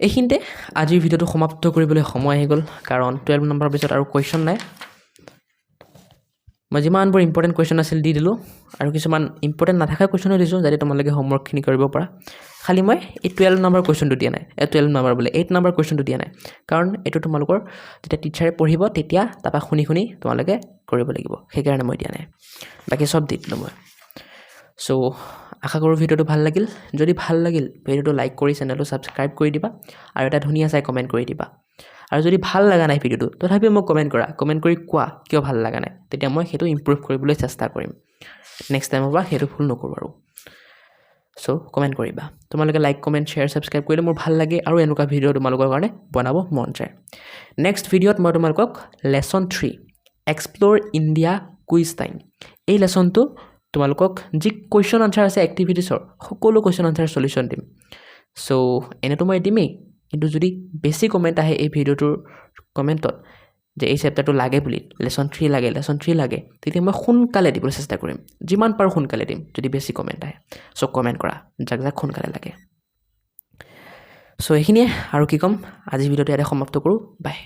এইখিনিতে আজিৰ ভিডিঅ'টো সমাপ্ত কৰিবলৈ সময় আহি গ'ল কাৰণ 12 নম্বৰৰ পিছত আৰু কুৱেশ্যন নাই মই যিমানবোৰ ইম্পৰ্টেণ্ট কুৱেশ্যন আছিল দি দিলোঁ আৰু কিছুমান ইম্পৰ্টেণ্ট নাথাকা কুৱেশ্যনো দিছোঁ যাতে তোমালোকে হোমৱৰ্কখিনি কৰিব পৰা খালি মই এই 12 নম্বৰ কুৱেশ্যনটো দিয়া নাই 12 নম্বৰ বোলে 8 নম্বৰ কুৱেশ্যনটো দিয়া নাই কাৰণ এইটো তোমালোকৰ যেতিয়া টিচাৰে পঢ়িব তেতিয়া তাৰপৰা শুনি তোমালোকে কৰিব লাগিব সেইকাৰণে মই দিয়া নাই বাকী সব দি দিলোঁ মই সো আশা কৰোঁ ভিডিঅ'টো ভাল লাগিল যদি ভাল লাগিল ভিডিঅ'টো লাইক কৰি চেনেলটো ছাবস্ক্ৰাইব কৰি দিবা আৰু এটা ধুনীয়া চাই কমেণ্ট কৰি দিবা আৰু যদি ভাল লগা নাই ভিডিঅ'টো তথাপিও মোক কমেণ্ট কৰি কোৱা কিয় ভাল লগা নাই তেতিয়া মই সেইটো ইমপ্ৰুভ কৰিবলৈ চেষ্টা কৰিম নেক্সট টাইমৰ পৰা সেইটো ভুল নকৰোঁ আৰু সো কমেণ্ট কৰিবা তোমালোকে লাইক কমেণ্ট শ্বেয়াৰ ছাবস্ক্ৰাইব কৰিলে মোৰ ভাল লাগে আৰু এনেকুৱা ভিডিঅ' তোমালোকৰ কাৰণে বনাব মন যায় নেক্সট ভিডিঅ'ত মই তোমালোকক lesson 3 explore India quiz time এই লেসনটো তোমালোকক যি কুৱেশ্যন আনসাৰ আছে এক্টিভিটিছৰ সকলো কুৱেশ্যন আনসাৰ সলিউশ্যন দিম সো এনেতো মই দিমেই কিন্তু যদি বেছি কমেণ্ট আহে এই ভিডিঅ'টোৰ কমেণ্টত যে এই চেপ্টাৰটো লাগে বুলি লেসন 3 লাগে তেতিয়া মই সোনকালে দিবলৈ চেষ্টা কৰিম যিমান পাৰোঁ সোনকালে দিম যদি বেছি কমেণ্ট আহে সো কমেণ্ট কৰা যাক সোনকালে লাগে সো এইখিনিয়ে আৰু কি ক'ম আজি ভিডিঅ'টো ইয়াতে সমাপ্ত কৰোঁ বাই